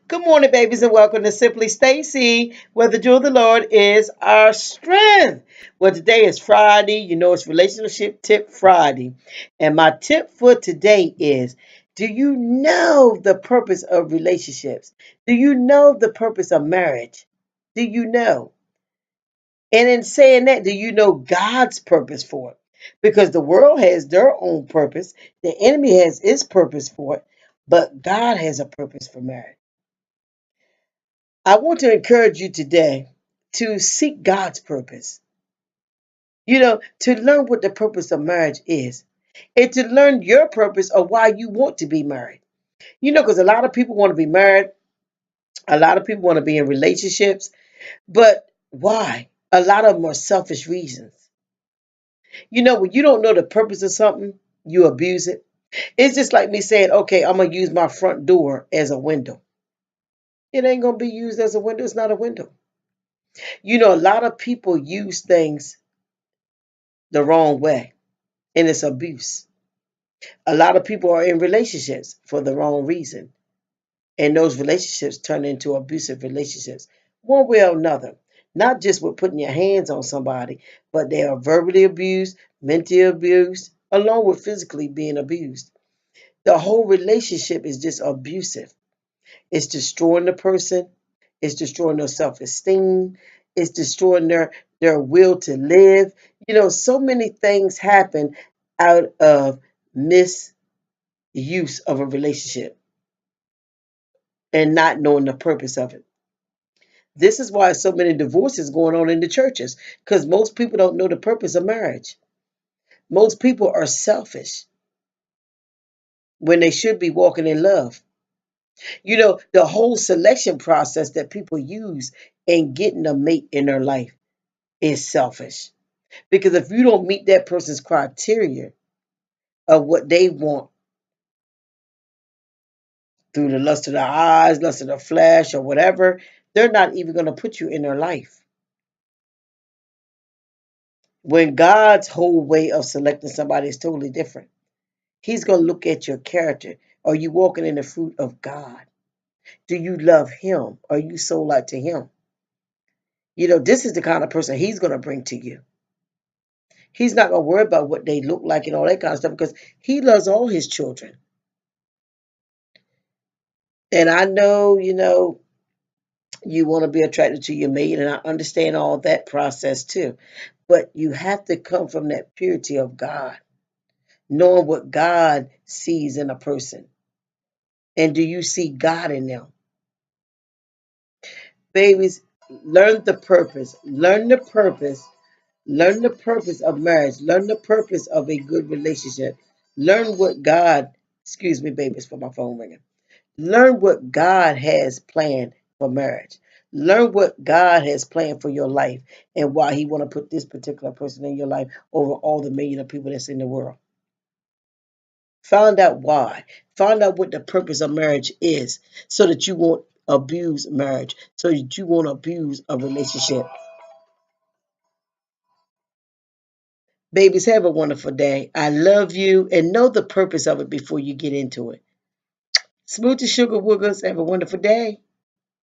Good morning, babies, and welcome to Simply Stacy, where the joy of the Lord is our strength. Well, today is Friday. You know, it's Relationship Tip Friday. And my tip for today is, do you know the purpose of relationships? Do you know the purpose of marriage? Do you know? And in saying that, do you know God's purpose for it? Because the world has their own purpose, the enemy has its purpose for it, but God has a purpose for marriage. I want to encourage you today to seek God's purpose. To learn what the purpose of marriage is and to learn your purpose of why you want to be married. Because a lot of people want to be married, a lot of people want to be in relationships, but why? A lot of them are selfish reasons. When you don't know the purpose of something, you abuse it. It's just like me saying, okay, I'm going to use my front door as a window. It ain't going to be used as a window. It's not a window. A lot of people use things the wrong way, and it's abuse. A lot of people are in relationships for the wrong reason, and those relationships turn into abusive relationships, one way or another. Not just with putting your hands on somebody, but they are verbally abused, mentally abused, along with physically being abused. The whole relationship is just abusive. It's destroying the person. It's destroying their self-esteem. It's destroying their will to live. So many things happen out of misuse of a relationship and not knowing the purpose of it. This is why so many divorces going on in the churches, because most people don't know the purpose of marriage. Most people are selfish when they should be walking in love. The whole selection process that people use in getting a mate in their life is selfish. Because if you don't meet that person's criteria of what they want through the lust of the eyes, lust of the flesh, or whatever, they're not even going to put you in their life. When God's whole way of selecting somebody is totally different. He's going to look at your character. Are you walking in the fruit of God? Do you love Him? Are you sold out to Him? This is the kind of person He's going to bring to you. He's not going to worry about what they look like and all that kind of stuff because He loves all His children. And I know, you want to be attracted to your mate, and I understand all that process too. But you have to come from that purity of God, knowing what God sees in a person. And do you see God in them? Babies, learn the purpose. Learn the purpose. Learn the purpose of marriage. Learn the purpose of a good relationship. Learn what God, excuse me, babies, for my phone ringing. Learn what God has planned for marriage. Learn what God has planned for your life and why He want to put this particular person in your life over all the million of people that's in the world. Find out why. Find out what the purpose of marriage is so that you won't abuse marriage, so that you won't abuse a relationship. Babies, have a wonderful day. I love you and know the purpose of it before you get into it. Smoothie Sugar Woogers, have a wonderful day.